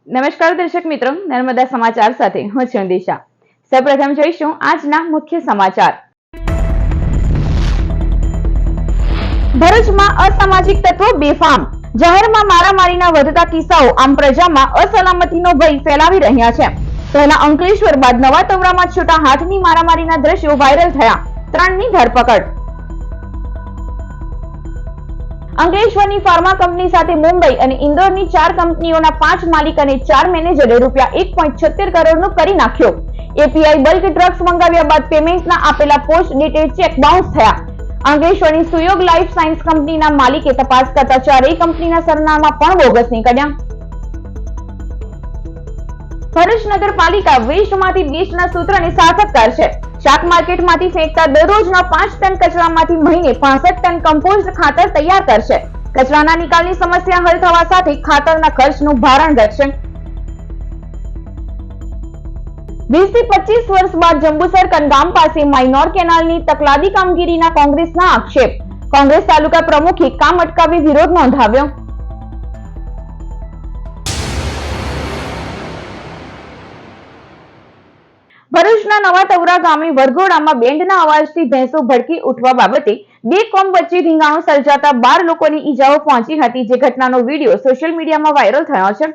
નમસ્કાર દર્શક મિત્રો, નર્મદા સમાચાર સાથે હું છું દિશા। સૌપ્રથમ જોઈશું આજના મુખ્ય સમાચાર। ભરૂચમાં અસામાજિક તત્વો બેફામ, જાહેરમાં મારામારીના વધતા કિસ્સાઓ આમ પ્રજામાં અસલામતીનો ભય ફેલાવી રહ્યા છે। પહેલા અંકલેશ્વર બાદ નવા તવરામાં છૂટા હાથની મારામારીના દ્રશ્યો વાયરલ થયા, 3ની ધરપકડ। અંકલેશ્વરની ફાર્મા કંપની સાથે મુંબઈ અને ઇન્દોરની 4 કંપનીઓના 5 માલિક અને 4 મેનેજરે રૂપિયા 1.76 કરોડનું કરી નાખ્યો। એપીઆઈ બલ્ક ડ્રગ્સ મંગાવ્યા બાદ પેમેન્ટના આપેલા પોસ્ટ ડેટેડ ચેક બાઉન્સ થયા। અંકલેશ્વરની સુયોગ લાઈફ સાયન્સ કંપનીના માલિકે તપાસ કરતા 4 કંપનીના સરનામા પણ બોગસ નીકળ્યા। ભરૂચ નગરપાલિકા વેસ્ટમાંથી બેસ્ટના સૂત્રને સાર્થક કરશે। શાક માર્કેટમાંથી ફેંકતા દરરોજના 5 ટન કચરામાંથી મહિને 65 ટન કમ્પોસ્ટ ખાતર તૈયાર કરશે। કચરાના નિકાલની સમસ્યા હલ થવા સાથે ખાતરના ખર્ચનું ભારણ ઘટશે। 20 થી 25 વર્ષ બાદ જંબુસર કનગામ પાસે માઇનોર કેનાલની તકલાદી કામગીરીના કોંગ્રેસના આક્ષેપ। કોંગ્રેસ તાલુકા પ્રમુખે કામ અટકાવી વિરોધ નોંધાવ્યો। ભરૂચના નવા તવરા ગામે વરઘોડામાં બેન્ડના અવાજથી ભેંસો ભડકી ઉઠવા બાબતે 2 કોમ વચ્ચે ધીંગાણું સર્જાતા 12 લોકોને ઈજાઓ પહોંચી હતી, જે ઘટનાનો વિડીયો સોશિયલ મીડિયામાં વાયરલ થયો છે।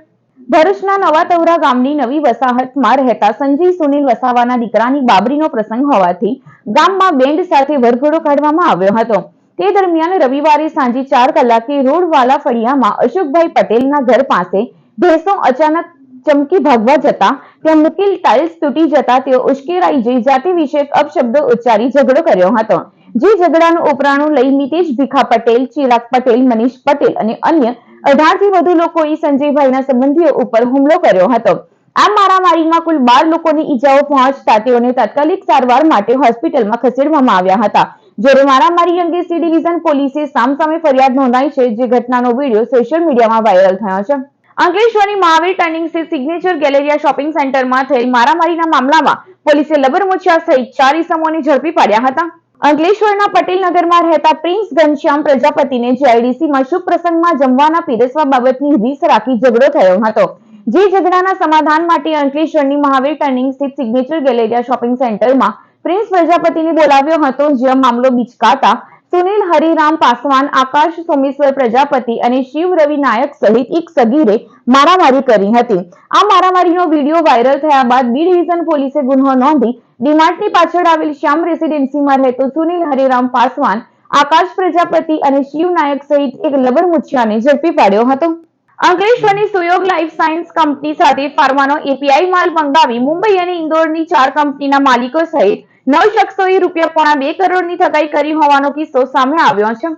ભરૂચના નવા તવરા ગામની નવી વસાહતમાં રહેતા સંજય સુનિલ વસાવાના દીકરાની બાબરીનો પ્રસંગ હોવાથી ગામમાં બેન્ડ સાથે વરઘોડો કાઢવામાં આવ્યો હતો। તે દરમિયાન રવિવારે સાંજે 4 કલાકે રોડવાલા ફળિયામાં અશોકભાઈ પટેલના ઘર પાસે ભેંસો અચાનક ચમકી ભાગવા જતા ત્યાં મુકેલ ટાઇલ્સ તૂટી જતા તેઓ ઉશ્કેરાઈ જઈ જાતિ વિષયક અપશબ્દો ઉચ્ચારી ઝઘડો કર્યો હતો, જે ઝઘડાનું ઉપરાણું લઈ મિતેશ ભીખા પટેલ, ચિરાગ પટેલ, મનીષ પટેલ અને અન્ય 18 થી વધુ લોકોએ સંજયભાઈના સંબંધીઓ ઉપર હુમલો કર્યો હતો। આ મારામારીમાં કુલ 12 લોકોને ઈજાઓ પહોંચતા તેઓને તાત્કાલિક સારવાર માટે હોસ્પિટલમાં ખસેડવામાં આવ્યા હતા, જ્યારે મારામારી અંગે સી ડિવિઝન પોલીસે સામસામે ફરિયાદ નોંધાઈ છે, જે ઘટનાનો વિડીયો સોશિયલ મીડિયામાં વાયરલ થયો છે। અંકલેશ્વરની મહાવીર ટર્નિંગ સ્થિત સિગ્નેચર ગેલેરિયા શોપિંગ સેન્ટરમાં થયેલ મારામારીના મામલામાં પોલીસે લબરમુછિયા સહિત 4 ઇસમોને ઝડપી પાડ્યા હતા। અંકલેશ્વરના પટેલનગરમાં રહેતા પ્રિન્સ ઘનશ્યામ પ્રજાપતિને જીઆઈડીસીમાં શુભ પ્રસંગમાં જમવાના પીરસવા બાબતની રીસ રાખી ઝઘડો થયો હતો, જે ઝઘડાના સમાધાન માટે અંકલેશ્વરની મહાવીર ટર્નિંગ સ્થિત સિગ્નેચર ગેલેરિયા શોપિંગ સેન્ટરમાં પ્રિન્સ પ્રજાપતિને બોલાવ્યો હતો, જ્યાં મામલો બીચકાતા સુનિલ હરિરામ પાસવાન, આકાશ સોમેશ્વર પ્રજાપતિ અને શિવ રવિ નાયક સહિત એક સગીરે મારામારી કરી હતી। આ મારામારીનો વિડીયો વાયરલ થયા બાદ બી ડિવિઝન પોલીસે ગુનો નોંધી ડીમાર્ટની પાછળ આવેલ શ્યામ રેસિડેન્સીમાં રહેતો સુનિલ હરિરામ પાસવાન, આકાશ પ્રજાપતિ અને શિવ નાયક સહિત એક લબરમુછિયાને ઝડપી પાડ્યો હતો। અંકલેશ્વરની સુયોગ લાઈફ સાયન્સ કંપની સાથે ફાર્માનો એપીઆઈ માલ મંગાવી મુંબઈ અને ઇન્દોરની 4 કંપનીના માલિકો સહિત 9 શખ્સોએ રૂપિયા 2 કરોડની ઠગાઈ કરી હોવાનો કિસ્સો સામે આવ્યો છે।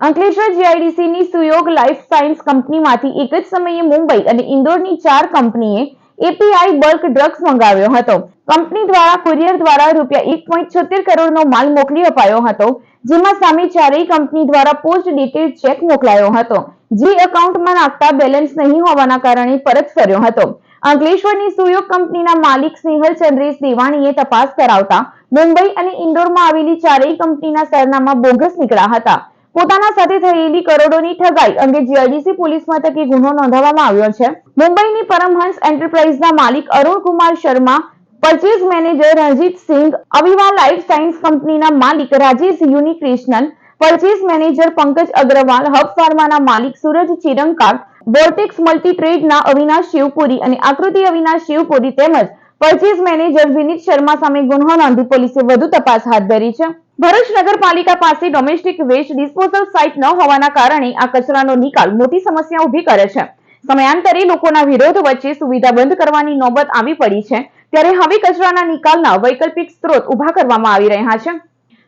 અંકલેશ્વર જીઆઈડીસીની સુયોગ લાઈફ સાયન્સ કંપનીમાંથી એક જ સમયે મુંબઈ અને ઇન્દોરની 4 કંપનીએ એપીઆઈ બલ્ક ડ્રગ્સ મંગાવ્યો હતો। કંપની દ્વારા કુરિયર દ્વારા રૂપિયા 1.76 કરોડનો માલ મોકલી અપાયો હતો, જેમાં સામે 4 કંપની દ્વારા પોસ્ટ ડેટેડ ચેક મોકલાયો હતો, જે એકાઉન્ટમાં નાખતા બેલેન્સ નહીં હોવાના કારણે પરત ફર્યો હતો। અંકલેશ્વરની સુયોગ કંપનીના માલિક સ્નેહલ ચંદ્રેશ દેવાણીએ તપાસ કરાવતા મુંબઈ અને ઇન્દોરમાં આવેલી 4 કંપનીના સરનામા બોગસ નીકળ્યા હતા। પોતાના સાથે થયેલી કરોડોની ઠગાઈ અંગે જીઆઈડીસી પોલીસ મથકે ગુનો નોંધવામાં આવ્યો છે। મુંબઈની પરમહંસ એન્ટરપ્રાઇઝના માલિક Arun Kumar Sharma, purchase manager Ranjit Singh, Aviva life science કંપનીના માલિક Rajesh Unnikrishnan, purchase manager Pankaj Agrawal, hub ફાર્માના માલિક સૂરજ ચિરંકાર, બોર્ટેક્સ મલ્ટી ટ્રેડના અવિનાશ શિવપુરી અને આકૃતિ અવિનાશ શિવપુરી તેમજ પરચેઝ મેનેજર વિનીત શર્મા સામે ગુનો નોંધી પોલીસે વધુ તપાસ હાથ ધરી છે। ભરૂચ નગરપાલિકા પાસે ડોમેસ્ટિક વેસ્ટ ડિસ્પોઝલ સાઇટ ન હોવાના કારણે આ કચરાનો નિકાલ મોટી સમસ્યા ઊભી કરે છે। સમયાંતરે લોકોના વિરોધ વચ્ચે સુવિધા બંધ કરવાની નોબત આવી પડી છે, ત્યારે હવે કચરાના નિકાલના વૈકલ્પિક સ્ત્રોત ઊભા કરવામાં આવી રહ્યા છે।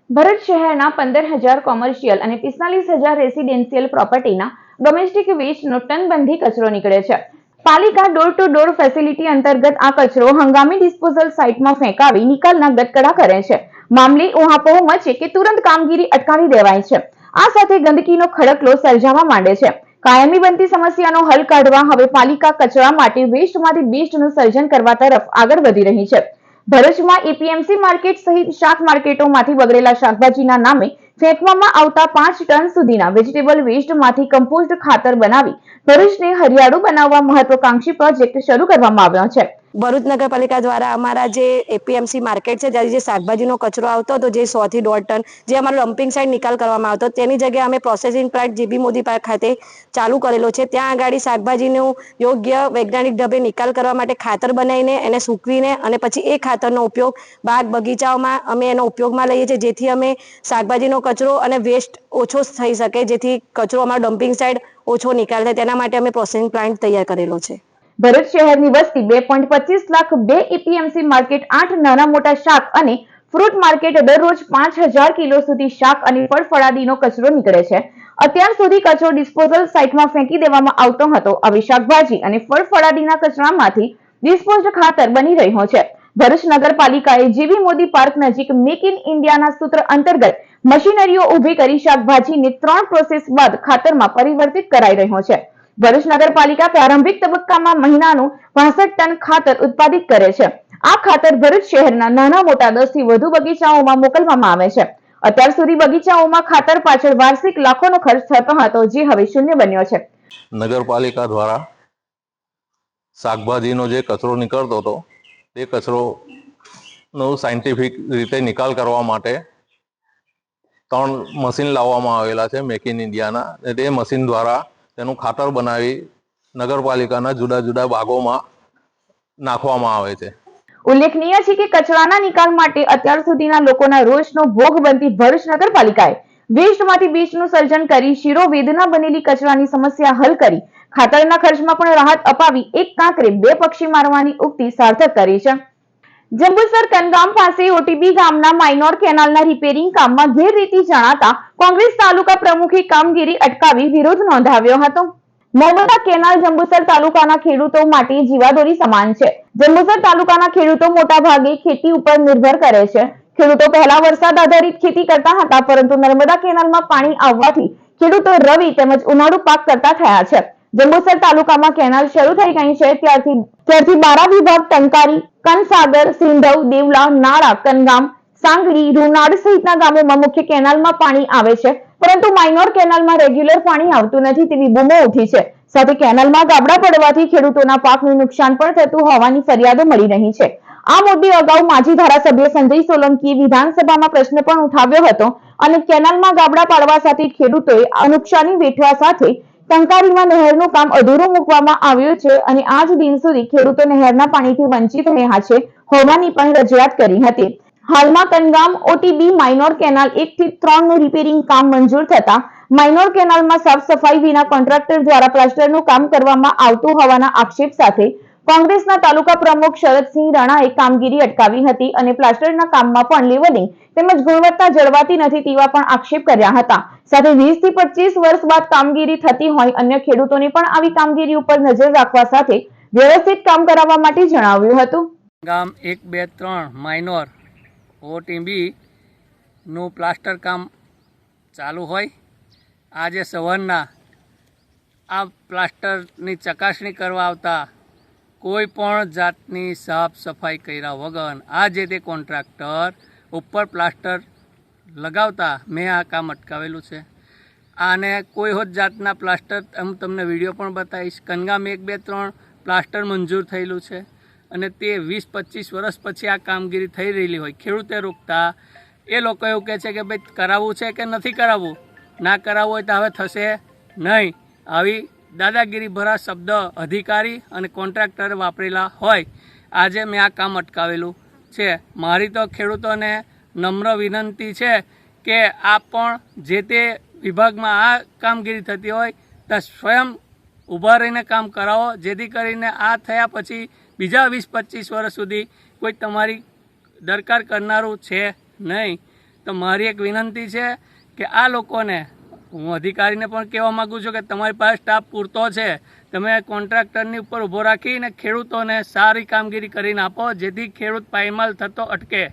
ભરૂચ શહેરના 15,000 કોમર્શિયલ અને 45,000 રેસિડેન્શિયલ પ્રોપર્ટીના ડોમેસ્ટિક વેસ્ટનો ટનબંધી કચરો નીકળે છે। પાલિકા ડોર ટુ ડોર ફેસિલિટી અંતર્ગત આ કચરો હંગામી ડિસ્પોઝલ સાઇટમાં ફેંકાવી નિકાલના ગટકડા કરે છે। મામલે ઉહાપોહ મચે કે તુરંત કામગીરી અટકાવી દેવાય છે। આ સાથે ગંદકીનો ખડકલો સર્જાવા માંડે છે। કાયમી બનતી સમસ્યાનો હલ કાઢવા હવે પાલિકા કચરા માટે વેસ્ટમાંથી બેસ્ટનું સર્જન કરવા તરફ આગળ વધી રહી છે। ભરૂચમાં એપીએમસી માર્કેટ સહિત શાક માર્કેટોમાંથી બગડેલા શાકભાજીના નામે ફેંકવામાં આવતા 5 ટન સુધીના વેજીટેબલ વેસ્ટમાંથી કમ્પોસ્ટ ખાતર બનાવી ભરૂચને હરિયાળું બનાવવા મહત્વાકાંક્ષી પ્રોજેક્ટ શરૂ કરવામાં આવ્યો છે। ભરૂચ નગરપાલિકા દ્વારા અમારા જે એપીએમસી માર્કેટ છે ત્યાં જે શાકભાજીનો કચરો આવતો હતો જે 100 થી 1.5 ટન જે અમારો ડમ્પિંગ સાઇટ નિકાલ કરવામાં આવતો તેની જગ્યાએ અમે processing plant GB Modi park ખાતે ચાલુ કરેલો છે। ત્યાં આગળ શાકભાજીનું યોગ્ય વૈજ્ઞાનિક ઢબે નિકાલ કરવા માટે ખાતર બનાવીને એને સૂકવીને અને પછી એ ખાતરનો ઉપયોગ બાગ બગીચાઓમાં અમે એનો ઉપયોગમાં લઈએ છીએ જેથી અમે શાકભાજીનો કચરો અને વેસ્ટ ઓછો થઈ શકે જેથી કચરો અમારો ડમ્પિંગ સાઇટ ઓછો નિકાલ થાય તેના માટે અમે પ્રોસેસિંગ પ્લાન્ટ તૈયાર કરેલો છે। ભરૂચ શહેરની વસ્તી 2.25 લાખ, 2 એપીએમસી માર્કેટ, 8 નાના મોટા શાક અને ફ્રૂટ માર્કેટ, દરરોજ 5000 કિલો સુધી શાક અને ફળફળાદીનો કચરો નીકળે છે। અત્યાર સુધી કચરો ડિસ્પોઝલ સાઇટમાં ફેંકી દેવામાં આવતો હતો। આવી શાકભાજી અને ફળફળાદીના કચરામાંથી ડિસ્પોઝડ ખાતર બની રહ્યો છે। ભરૂચ નગરપાલિકાએ જીબી મોદી પાર્ક નજીક મેક ઇન ઇન્ડિયાના સૂત્ર અંતર્ગત મશીનરીઓ ઊભી કરી શાકભાજીને 3 પ્રોસેસ બાદ ખાતરમાં પરિવર્તિત કરાઈ રહ્યો છે। ભરૂચ નગરપાલિકા પ્રારંભિક તબક્કામાં મહિનાનું 65 ટન ખાતર ઉત્પાદિત કરે છે। આ ખાતર ભરૂચ શહેરના નાના મોટા 10 થી વધુ બગીચાઓમાં મોકલવામાં આવે છે। અત્યાર સુધી બગીચાઓમાં ખાતર પાછળ વાર્ષિક લાખોનો ખર્ચ થતો હતો જે હવે શૂન્ય બન્યો છે। નગરપાલિકા દ્વારા શાકભાજીનો જે કચરો નીકળતો હતો તે કચરોનો સાયન્ટિફિક રીતે નિકાલ કરવા માટે 3 મશીન લાવવામાં આવેલા છે મેક ઇન ઇન્ડિયાના। તે મશીન દ્વારા તેનું ખાતર બનાવી નગરપાલિકાના જુદા જુદા ભાગોમાં નાખવામાં આવે છે। ઉલ્લેખનીય છે કે કચરાના નિકાલ માટે અત્યાર સુધીના લોકોના રોષનો ભોગ બનતી ભરૂચ નગરપાલિકાએ વેસ્ટમાંથી બેસ્ટનું સર્જન કરી શિરોવેદના બનેલી કચરાની સમસ્યા હલ કરી ખાતરના ખર્ચમાં પણ રાહત અપાવી એક કાંકરે 2 પક્ષી મારવાની ઉક્તિ સાર્થક કરી છે। જંબુસર કનગામ પાસે ઓટીબી ગામના માઇનોર કેનાલના રિપેરિંગ કામમાં ગેરરીતિ જણાતા કોંગ્રેસ તાલુકા પ્રમુખે કામગીરી અટકાવી વિરોધ નોંધાવ્યો હતો। નર્મદા કેનાલ જંબુસર તાલુકાના ખેડૂતો માટે જીવાદોરી સમાન છે। જંબુસર તાલુકાના ખેડૂતો મોટા ભાગે ખેતી ઉપર નિર્ભર કરે છે। ખેડૂતો પહેલા વરસાદ આધારિત ખેતી કરતા હતા પરંતુ નર્મદા કેનાલમાં પાણી આવવાથી ખેડૂતો રવિ તેમજ ઉનાળુ પાક કરતા થયા છે। જંબુસર તાલુકામાં કેનાલ શરૂ થઈ ગઈ છે ત્યારથી 12 વિભાગ ટંકારી, કનસાગર, સિંધવ, દેવલા, નાળા, કનગામ, સાંગલી, રૂનાડ સહિતના ગામોમાં મુખ્ય કેનાલમાં પાણી આવે છે પરંતુ માઇનોર કેનાલમાં રેગ્યુલર પાણી આવતું નથી તેવી બૂમો ઉઠી છે। સાથે કેનાલમાં ગાબડા પડવાથી ખેડૂતોના પાકનું નુકસાન પણ થતું હોવાની ફરિયાદો મળી રહી છે। આ મુદ્દે અગાઉ માજી ધારાસભ્ય સંજય સોલંકીએ વિધાનસભામાં પ્રશ્ન પણ ઉઠાવ્યો હતો અને કેનાલમાં ગાબડા પાડવા સાથે ખેડૂતોએ નુકસાની વેઠવા સાથે ટંકારીમાં નહેરનું કામ અધૂરું મૂકવામાં આવ્યું છે અને આજ દિન સુધી ખેડૂતો નહેરના પાણીથી વંચિત રહ્યા છે હોવાની પણ રજૂઆત કરી હતી। હાલમાં કનગામ ઓટીબી માઇનોર કેનાલ 1 થી 3 નું રિપેરિંગ કામ મંજૂર થતા માઇનોર કેનાલમાં સાફ સફાઈ વિના કોન્ટ્રાક્ટર દ્વારા પ્લાસ્ટરનું કામ કરવામાં આવતું હોવાના આક્ષેપ સાથે કોંગ્રેસના તાલુકા પ્રમુખ શરદસિંહ રાણાએ કામગીરી અટકાવી હતી અને પ્લાસ્ટરના કામમાં પણ લેવલિંગ તેમજ ગુણવત્તા જળવાતી નથી તેવા પણ આક્ષેપ કર્યા હતા। સાથે 20 થી 25 વર્ષ બાદ કામગીરી થતી હોય અન્ય ખેડૂતોને પણ આવી કામગીરી ઉપર નજર રાખવા સાથે વ્યવસ્થિત કામ કરાવવા માટે જણાવ્યું હતું। ગામ 1, 2, 3 માઇનોર ઓટીબી નું પ્લાસ્ટર કામ ચાલુ હોય આજે સવારના આ પ્લાસ્ટરની ચકાસણી કરવા આવતા કોઈ પણ જાતની સાફ સફાઈ કર્યા વગર આ જે તે કોન્ટ્રાક્ટર ઉપર પ્લાસ્ટર લગાવતા મેં આ કામ અટકાવેલું છે। આને કોઈ હોત જાતના પ્લાસ્ટર હું તમને વિડીયો પણ બતાવીશ। કનગામ 1, 2, 3 પ્લાસ્ટર મંજૂર થયેલું છે અને તે 20-25 વર્ષ પછી આ કામગીરી થઈ રહેલી હોય ખેડૂતે રોકતા એ લોકો એવું કહે છે કે ભાઈ કરાવવું છે કે નથી કરાવવું, ના કરાવવું હોય તો હવે થશે નહીં। આવી દાદાગીરી ભરા શબ્દ અધિકારી અને કોન્ટ્રાક્ટરે વાપરેલા હોય આજે મેં આ કામ અટકાવેલું છે। મારી તો ખેડૂતોને નમ્ર વિનંતી છે કે આપ પણ જે તે વિભાગમાં આ કામગીરી થતી હોય તો સ્વયં ઊભા રહીને કામ કરાવો જેથી કરીને આ થયા પછી બીજા 20-25 વર્ષ સુધી કોઈ તમારી દરકાર કરનારું છે નહીં। તો મારી એક વિનંતી છે કે આ લોકોને હું અધિકારીને પણ કહેવા માગું છું કે તમારી પાસે સ્ટાફ પૂરતો છે, તમે કોન્ટ્રાક્ટરની ઉપર ઊભો રાખીને ખેડૂતોને સારી કામગીરી કરીને આપો જેથી ખેડૂત પાયમાલ થતો અટકે।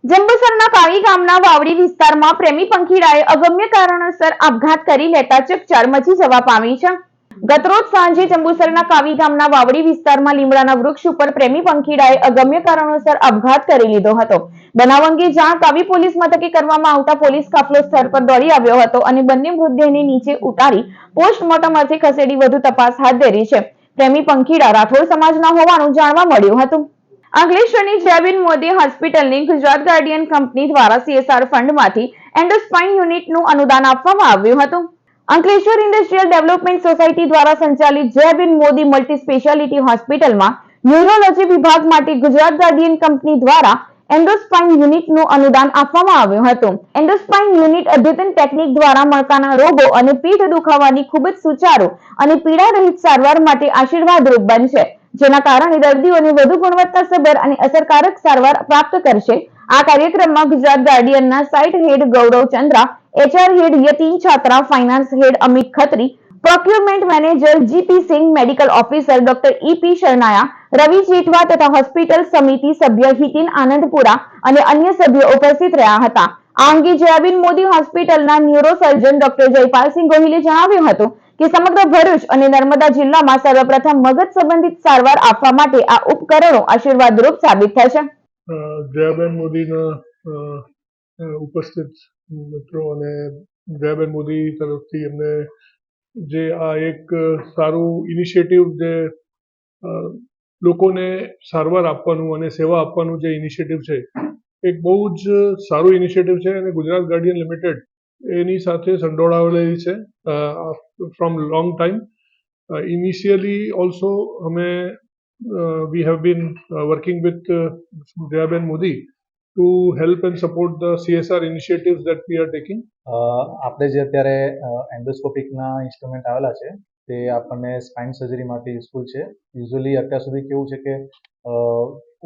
જંબુસરના કાવી ગામના વાવડી વિસ્તારમાં પ્રેમી પંખીડાએ અગમ્ય કારણોસર આપઘાત કરી લેતા ચકચાર મચી જવા પામી છે। ગતરોજ સાંજે જંબુસરના કાવી ગામના વાવડી વિસ્તારમાં લીમડાના વૃક્ષ ઉપર પ્રેમી પંખીડાએ અગમ્ય કારણોસર આપઘાત કરી લીધો હતો. બનાવ અંગે જાણ કાવી પોલીસ મથકે કરવામાં આવતા પોલીસ કાફલો સ્થળ પર દોડી આવ્યો હતો અને બંને મૃતદેહને નીચે ઉતારી પોસ્ટમોર્ટમ અર્થે ખસેડી વધુ તપાસ હાથ ધરી છે. પ્રેમી પંખીડા રાઠોડ સમાજના હોવાનું જાણવા મળ્યું હતું. અંકલેશ્વરની જયબીન મોદી હોસ્પિટલની ગુજરાત ગાર્ડિયન કંપની દ્વારા CSR ફંડમાંથી એન્ડોસ્પાઇન યુનિટનું અનુદાન આપવામાં આવ્યું હતું. અંકલેશ્વર ઇન્ડસ્ટ્રીયલ ડેવલપમેન્ટ સોસાયટી દ્વારા સંચાલિત જયબીન મોદી મલ્ટી સ્પેશિયાલિટી હોસ્પિટલમાં ન્યુરોલોજી વિભાગ માટે ગુજરાત ગાર્ડિયન કંપની દ્વારા એન્ડોસ્પાઇન યુનિટનું અનુદાન આપવામાં આવ્યું હતું. એન્ડોસ્પાઇન યુનિટ અદ્યતન ટેકનિક દ્વારા મણકાના રોગો અને પીઠ દુખાવાની ખૂબ જ સુચારુ અને પીડા રહિત સારવાર માટે આશીર્વાદરૂપ બનશે, જેના કારણે દર્દીઓને વધુ ગુણવત્તાસભર અને અસરકારક સારવાર પ્રાપ્ત કરશે. આ કાર્યક્રમમાં ગુજરાત ગાર્ડિયનના સાઇટ હેડ ગૌરવ ચંદ્રા, HR હેડ યતીન છાત્રા, ફાઇનાન્સ હેડ Amit Khatri, procurement manager GP સિંહ, મેડિકલ ઓફિસર ડોક્ટર EP શરનાયા, રવિ જેઠવા તથા હોસ્પિટલ સમિતિ સભ્ય હિતિન આનંદપુરા અને અન્ય સભ્યો ઉપસ્થિત રહ્યા હતા. આ અંગે જયાબીન મોદી હોસ્પિટલના ન્યુરોસર્જન ડોક્ટર જયપાલસિંહ ગોહિલે જણાવ્યું હતું કે સમગ્ર ભરૂચ અને નર્મદા જિલ્લામાં સર્વપ્રથમ મગજ સંબંધિત સારવાર આપવા માટે આ ઉપકરણો આશીર્વાદરૂપ સાબિત થશે. જયાબેન મોદીના ઉપસ્થિત મિત્રો અને જયાબેન મોદી તરફથી એમને જે આ એક સારું ઇનિશિયેટિવ, જે લોકોને સારવાર આપવાનું અને સેવા આપવાનું જે ઇનિશિયેટિવ છે, એક બહુ જ સારું ઇનિશિયેટિવ છે અને ગુજરાત ગાર્ડિયન લિમિટેડ એની સાથે સંડોવાયેલી છે from long time. Initially also અમે we have been working with Jayaben Modi to help and support the CSR initiatives that we are taking. આપણે જે અત્યારે એન્ડોસ્કોપિકના ઇન્સ્ટ્રુમેન્ટ આવેલા છે તે આપણને સ્પાઇન સર્જરી માટે યુઝફુલ છે. યુઝ્યુઅલી અત્યાર સુધી કેવું છે કે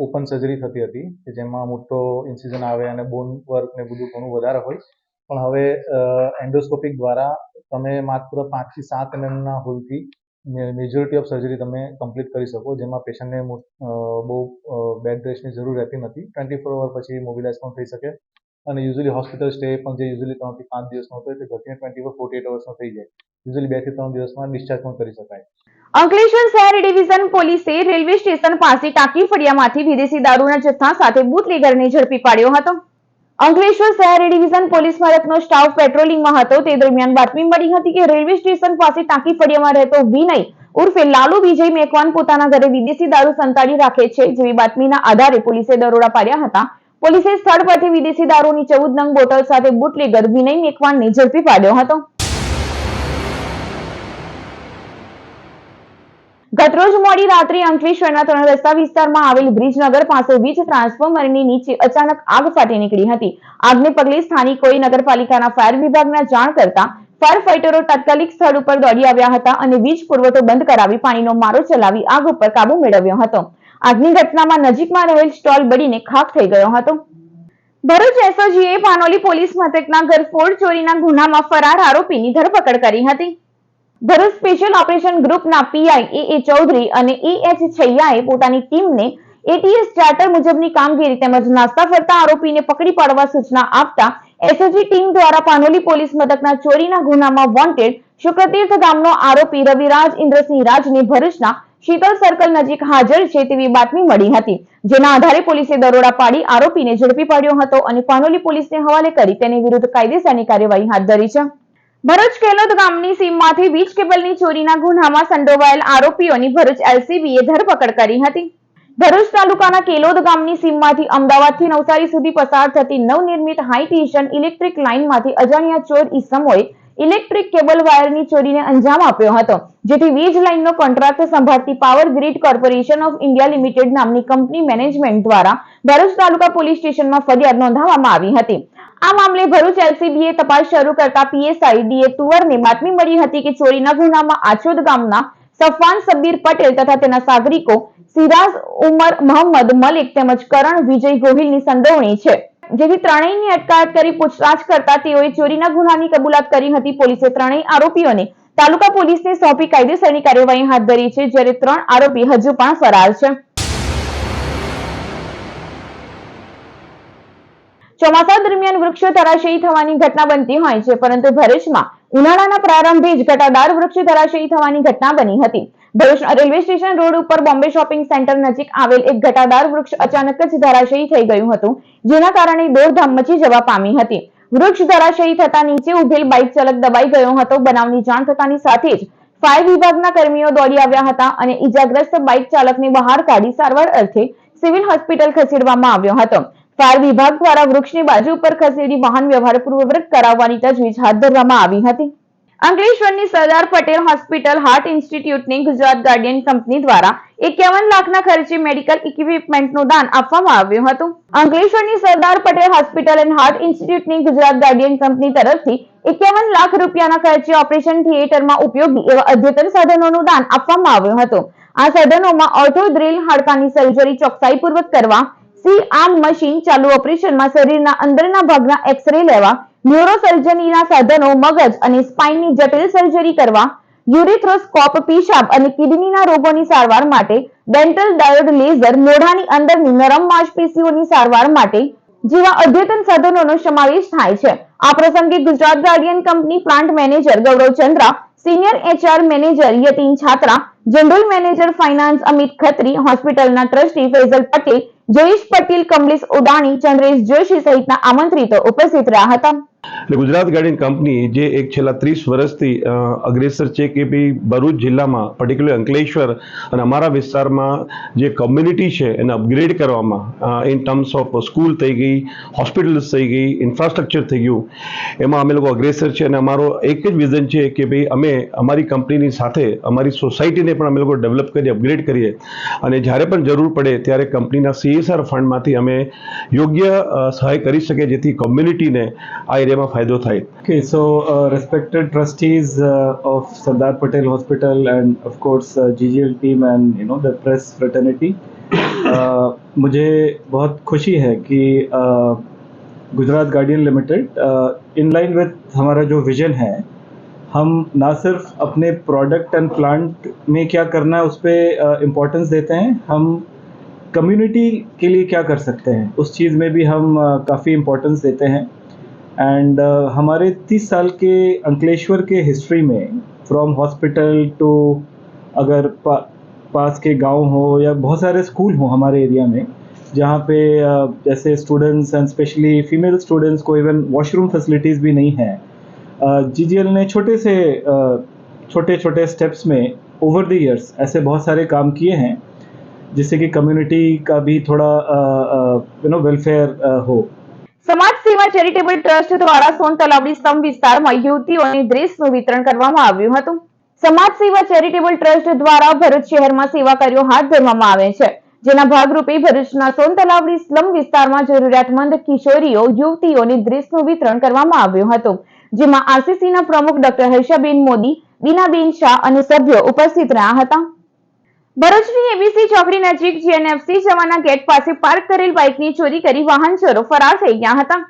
ઓપન સર્જરી થતી હતી કે જેમાં મોટો ઇન્સિઝન આવે અને બોન વર્ક ને બધું ઘણું વધારે હોય, પણ હવે એન્ડોસ્કોપિક દ્વારા તમે માત્ર 5 થી 7 mm હોલથી મેજોરિટી ઓફ સર્જરી તમે કમ્પ્લીટ કરી શકો, જેમાં પેશન્ટને બહુ બેડ રેસ્ટની જરૂર રહેતી નથી. 24 અવર પછી મોબિલાઇઝ પણ થઈ શકે અને યુઝ્યુઅલી હોસ્પિટલ સ્ટે પણ જે યુઝ્યુઅલી 3 થી 5 દિવસનો હતો તે ઘટીને 48 અવર્સનો થઈ જાય. યુઝ્યુઅલી 2 થી 3 દિવસમાં ડિસ્ચાર્જ પણ કરી શકાય. અંકલેશ્વર શહેર ડિવિઝન પોલીસે રેલવે સ્ટેશન પાસે ટાંકી ફળિયામાંથી વિદેશી દારૂના જથ્થા સાથે બુટલેગરને ઝડપી પાડ્યો હતો. અંકલેશ્વર શહેર ડિવિઝન પોલીસ મથકનો સ્ટાફ પેટ્રોલિંગમાં હતો તે દરમિયાન બાતમી મળી હતી કે રેલવે સ્ટેશન પાસે ટાંકી ફળિયામાં રહેતો વિનય ઉર્ફે લાલુ વિજય મેકવાન પોતાના ઘરે વિદેશી દારૂ સંતાડી રાખે છે, જેવી બાતમીના આધારે પોલીસે દરોડા પાડ્યા હતા. પોલીસે સ્થળ પરથી વિદેશી દારૂની 14 નંગ બોટલ સાથે બુટલેગર વિનય મેકવાનને ઝડપી પાડ્યો હતો. ગતરોજ મોડી રાત્રે અંકલેશ્વરના 3 રસ્તા વિસ્તારમાં આવેલ બ્રિજનગર પાસે વીજ ટ્રાન્સફોર્મરની નીચે અચાનક આગ ફાટી નીકળી હતી. આગને પગલે સ્થાનિકોએ નગરપાલિકાના ફાયર વિભાગને જાણ કરતા ફાયર ફાઈટરો તાત્કાલિક સ્થળ ઉપર દોડી આવ્યા હતા અને વીજ પુરવઠો બંધ કરાવી પાણીનો મારો ચલાવી આગ ઉપર કાબુ મેળવ્યો હતો. આગની ઘટનામાં નજીકમાં રહેલ સ્ટોલ બળીને ખાખ થઈ ગયો હતો. ભરૂચ SOGએ પાનોલી પોલીસ મથકના ઘરફોડ ચોરીના ગુનામાં ફરાર આરોપીની ધરપકડ કરી હતી. ભરૂચ સ્પેશિયલ ઓપરેશન ગ્રુપના PI AA ચૌધરી અને AH છૈયાએ પોતાની ટીમને ATS ચાર્ટર મુજબની કામગીરી તેમજ નાસ્તા ફરતા આરોપીને પકડી પાડવા સૂચના આપતા SOG ટીમ દ્વારા પાનોલી પોલીસ મથકના ચોરીના ગુનામાં વોન્ટેડ શુક્રતીર્થ ગામનો આરોપી રવિરાજ ઇન્દ્રસિંહ રાજને ભરૂચના શીતલ સર્કલ નજીક હાજર છે તેવી બાતમી મળી હતી, જેના આધારે પોલીસે દરોડા પાડી આરોપીને ઝડપી પાડ્યો હતો અને પાનોલી પોલીસને હવાલે કરી તેની વિરુદ્ધ કાયદેસરની કાર્યવાહી હાથ ધરી છે. ભરૂચ કેલોદ ગામની સીમમાંથી વીજ કેબલની ચોરીના ગુનામાં સંડોવાયેલ આરોપીઓની ભરૂચ LCBએ ધરપકડ કરી હતી. ભરૂચ તાલુકાના કેલોદ ગામની સીમમાંથી અમદાવાદથી નવસારી સુધી પસાર થતી નવનિર્મિત હાઈ ટેન્શન ઇલેક્ટ્રિક લાઇનમાંથી અજાણ્યા ચોર ઈસમોએ ઇલેક્ટ્રિક કેબલ વાયરની ચોરીને અંજામ આપ્યો હતો, જેથી વીજ લાઇનનો કોન્ટ્રાક્ટ સંભાળતી power grid corporation of India limited નામની કંપની મેનેજમેન્ટ દ્વારા ભરૂચ તાલુકા પોલીસ સ્ટેશનમાં ફરિયાદ નોંધાવવામાં આવી હતી. આ મામલે ભરૂચ LCBએ તપાસ શરૂ કરતા PSI DA તુવરને બાતમી મળી હતી કે ચોરીના ગુનામાં આછોદ ગામના સફવાન સબ્બીર પટેલ તથા તેના સાગરીકો સિરાજ ઉમર મોહમ્મદ મલિક તેમજ કરણ વિજય ગોહિલની સંડોવણી છે, જેથી ત્રણેયની અટકાયત કરી પૂછતાછ કરતા તેઓએ ચોરીના ગુનાની કબૂલાત કરી હતી. પોલીસે ત્રણેય આરોપીઓને તાલુકા પોલીસને સોંપી કાયદેસરની કાર્યવાહી હાથ ધરી છે, જ્યારે 3 આરોપી હજુ પણ ફરાર છે. ચોમાસા દરમિયાન વૃક્ષો ધરાશયી થવાની ઘટના બનતી હોય છે, પરંતુ ભરૂચમાં ઉનાળાના પ્રારંભે જ ઘટાદાર વૃક્ષ ધરાશયી થવાની ઘટના બની હતી. ભરૂચના રેલવે સ્ટેશન રોડ ઉપર બોમ્બે શોપિંગ સેન્ટર નજીક આવેલ એક ઘટાદાર વૃક્ષ અચાનક જ ધરાશયી થઈ ગયું હતું, જેના કારણે દોડધામ મચી જવા પામી હતી. વૃક્ષ ધરાશયી થતા નીચે ઉભેલ બાઇક ચાલક દબાઈ ગયો હતો. બનાવની જાણ થતાની સાથે જ ફાયર વિભાગના કર્મીઓ દોડી આવ્યા હતા અને ઈજાગ્રસ્ત બાઇક ચાલકને બહાર કાઢી સારવાર અર્થે સિવિલ હોસ્પિટલ ખસેડવામાં આવ્યો હતો. ફાયર વિભાગ દ્વારા વૃક્ષની બાજુ પર ખસેડી વાહન વ્યવહાર પૂર્વવત કરાવવાની તજવીજ હાથ ધરવામાં આવી હતી. અંકલેશ્વરની સરદાર પટેલ હોસ્પિટલ હાર્ટ ઇન્સ્ટિટ્યૂટને ગુજરાત ગાર્ડિયન કંપની દ્વારા 51 લાખના ખર્ચે મેડિકલ ઇક્વિપમેન્ટનું દાન આપવામાં આવ્યું હતું. અંકલેશ્વરની Sardar Patel hospital and heart ઇન્સ્ટિટ્યૂટને ગુજરાત ગાર્ડિયન કંપની તરફથી 51 લાખ રૂપિયાના ખર્ચે ઓપરેશન થિયેટરમાં ઉપયોગી એવા અદ્યતન સાધનોનું દાન આપવામાં આવ્યું હતું. આ સાધનોમાં ઓર્થો ડ્રિલ, હાડકાની સર્જરી ચોકસાઈપૂર્વક કરવા, સી-આર્મ મશીન, ચાલુ ઓપરેશનમાં શરીરના અંદરના ભાગના એક્સ-રે લેવા, ન્યુરોસર્જરીના સાધનો, મગજ અને સ્પાઇનની જટિલ સર્જરી કરવા, યુરેથ્રોસ્કોપ, પેશાબ અને કિડનીના રોગોની સારવાર માટે, ડેન્ટલ ડાયોડ લેઝર, મોઢાની અંદરની નરમ માંસપેશીઓની સારવાર માટે જેવા અદ્યતન સાધનોનો સમાવેશ થાય છે. આ પ્રસંગે Gujarat Guardian company plant manager Gaurav Chandra, senior HR manager Yatin Chhatra, general manager finance Amit Khatri, હોસ્પિટલના ટ્રસ્ટી ફૈઝલ પટેલ, જયેશ પટેલ, કમલેશ ઉડાણી, ચંદ્રેશ જોશી સહિતના આમંત્રિતો ઉપસ્થિત રહ્યા હતા. ગુજરાત ગાર્ડિયન કંપની જે એક છેલ્લા 30 વર્ષથી અગ્રેસર છે કે ભાઈ ભરૂચ જિલ્લામાં પર્ટિક્યુલર અંકલેશ્વર અને અમારા વિસ્તારમાં જે કમ્યુનિટી છે એને અપગ્રેડ કરવામાં ઇન ટર્મ્સ ઓફ સ્કૂલ થઈ ગઈ, હોસ્પિટલ્સ થઈ ગઈ, ઇન્ફ્રાસ્ટ્રક્ચર થઈ ગયું, એમાં અમે લોકો અગ્રેસર છે. અને અમારો એક જ વિઝન છે કે ભાઈ અમે અમારી કંપનીની સાથે અમારી સોસાયટીને પણ અમે લોકો ડેવલપ કરીએ, અપગ્રેડ કરીએ અને જ્યારે પણ જરૂર પડે ત્યારે કંપનીના CSR ફંડમાંથી અમે યોગ્ય સહાય કરી શકીએ જેથી કોમ્યુનિટીને આ એરિયામાં ફાયદો થાય. Okay, so respected trustees of Sardar Patel Hospital and of course GGL team and the press fraternity, मुझे बहुत खुशी है कि Gujarat guardian limited in line with हमारा जो विजन है, हम ना सिर्फ अपने प्रोडक्ट एंड प्लांट में क्या करना है उस पर इम्पोर्टेंस देते हैं, हम कम्युनिटी के लिए क्या कर सकते हैं उस चीज़ में भी हम काफ़ी इम्पोर्टेंस देते हैं. एंड हमारे 30 साल के अंकलेश्वर के हिस्ट्री में फ्रॉम हॉस्पिटल टू अगर पास के गांव हो या बहुत सारे स्कूल हो हमारे एरिया में जहाँ पे जैसे students and specially female students को इवन वॉशरूम फैसिलिटीज़ भी नहीं है, GGL ने छोटे छोटे स्टेप्स में ओवर द ईयर्स ऐसे बहुत सारे काम किए हैं जिससे कि कम्युनिटी का भी थोड़ा वेलफेयर हो. સમાજ સેવા ચેરિટેબલ ટ્રસ્ટ દ્વારા સોન તલાવડી સ્તંભ વિસ્તારમાં યુવતીઓને ડ્રેસનું વિતરણ કરવામાં આવ્યું હતું. સમાજ સેવા ચેરિટેબલ ટ્રસ્ટ દ્વારા ભરૂચ શહેરમાં સેવા કાર્યો હાથ ધરવામાં આવે છે, જેના ભાગરૂપે ભરૂચના સોન તલાવડી સ્લમ વિસ્તારમાં જરૂરિયાતમંદ કિશોરીઓ, યુવતીઓને ડ્રેસનું વિતરણ કરવામાં આવ્યું હતું, જેમાં RCCના પ્રમુખ ડોક્ટર હર્ષાબેન મોદી, બીનાબેન શાહ અને સભ્યો ઉપસ્થિત રહ્યા હતા. ભરૂચની ABC ચોકડી નજીક GNFC જવાના ગેટ પાસે પાર્ક કરેલ બાઇકની ચોરી કરી વાહન ચોરો ફરાર થઈ ગયા હતા.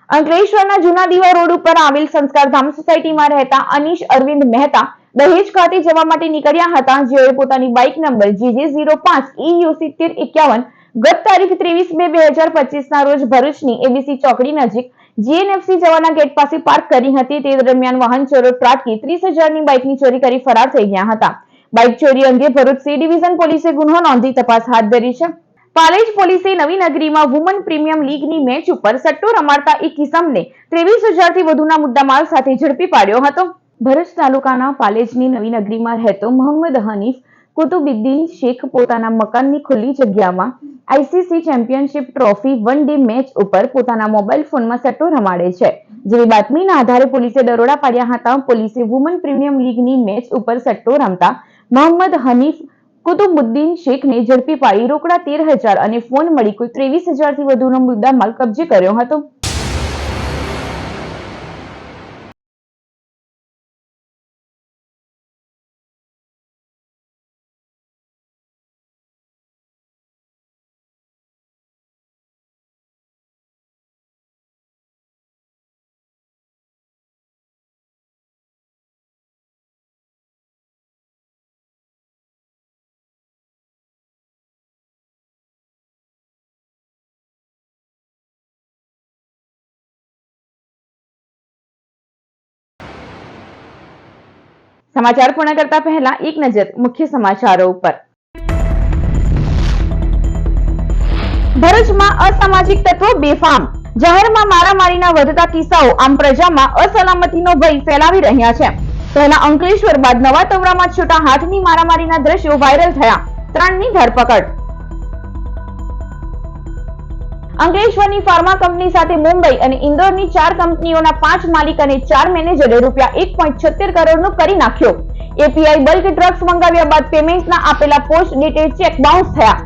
અંકલેશ્વરના જૂના દીવા રોડ ઉપર આવેલ સંસ્કારધામ સોસાયટીમાં રહેતા અનીશ અરવિંદ મહેતા દહેજ ખાતે જવા માટે નીકળ્યા હતા, જેઓએ પોતાની બાઇક નંબર JJ05EU7051 ગત તારીખ 23/2/2025ના રોજ ભરૂચની ABC ચોકડી નજીક GNFC જવાના ગેટ પાસે પાર્ક કરી હતી. તે દરમિયાન વાહન ચોરો ત્રાટકી 30,000ની બાઇકની ચોરી કરી ફરાર થઈ ગયા હતા. બાઇક ચોરી અંગે ભરૂચ C ડિવિઝન પોલીસે ગુનો નોંધી તપાસ હાથ ધરી છે. પાલેજ પોલીસે નવીનગરીમાં વુમન પ્રીમિયમ લીગની મેચ ઉપર સટ્ટો રમાડતા એક કિસમને 23,000થી વધુના મુદ્દામાલ સાથે ઝડપી પાડ્યો હતો. ભરૂચ તાલુકાના પાલેજની નવીનગરીમાં રહેતો મોહમ્મદ હનીફ કુતુબુદ્દીન શેખ પોતાના મકાનની ખુલ્લી જગ્યામાં ICC championship trophy one day match ઉપર પોતાના મોબાઈલ ફોનમાં સટ્ટો રમાડે છે, જેવી બાતમીના આધારે પોલીસે દરોડા પાડ્યા હતા. પોલીસે વુમન પ્રીમિયમ લીગની મેચ ઉપર સટ્ટો રમતા મોહમ્મદ હનીફ કુતુબુદ્દીન શેખને ઝડપી પાડી રોકડા 13,000 અને ફોન મળી કુલ 23,000થી વધુનો મુદ્દામાલ કબજે કર્યો હતો. સમાચાર પૂર્ણ કરતા પહેલા એક નજર મુખ્ય સમાચારો ઉપર। ભરૂચમાં અસામાજિક તત્વો બેફામ, જાહેરમાં મારામારીના વધતા કિસ્સાઓ આમ પ્રજામાં અસલામતીનો ભય ફેલાવી રહ્યા છે। પહેલા અંકલેશ્વર બાદ નવા તવરામાં છૂટા હાથની મારામારીના દ્રશ્યો વાયરલ થયા, 3ની ધરપકડ। અંકલેશ્વરની ફાર્મા કંપની સાથે મુંબઈ અને ઇન્દોરની 4 કંપનીઓના 5 માલિક અને 4 મેનેજરે ₹1.76 કરોડનો કરી નાખ્યો। એપીઆઈ બલ્ક ડ્રગ્સ મંગાવ્યા બાદ પેમેન્ટના આપેલા પોસ્ટ ડેટેડ ચેક બાઉન્સ થયા।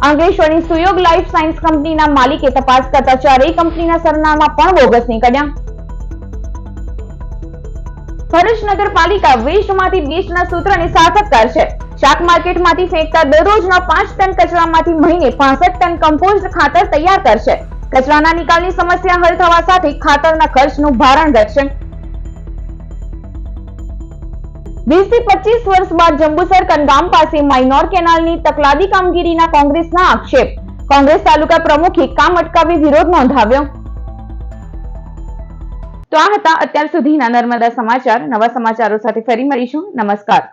અંકલેશ્વરની સુયોગ લાઈફ સાયન્સ કંપનીના માલિકે તપાસ કરતા 4 કંપનીના સરનામા પણ બોગસ નીકળ્યા। ભરૂચ નગરપાલિકા વેસ્ટમાંથી બેસ્ટના સૂત્રને સાર્થક છે। શાક માર્કેટમાંથી ફેંકતા દરરોજના 5 ટન કચરામાંથી મહિને 65 ટન કમ્પોસ્ટ ખાતર તૈયાર કરશે। કચરાના નિકાલની સમસ્યા હલ થવા સાથે ખાતરના ખર્ચનું ભારણ ઘટશે। 20 થી 25 વર્ષ બાદ જંબુસર કનગામ પાસે માઇનોર કેનાલની તકલાદી કામગીરીના કોંગ્રેસના આક્ષેપ, કોંગ્રેસ તાલુકા પ્રમુખે કામ અટકાવી વિરોધ નોંધાવ્યો। તો આ હતા અત્યાર સુધીના નર્મદા સમાચાર। નવા સમાચારો સાથે ફરી મળીશું। નમસ્કાર।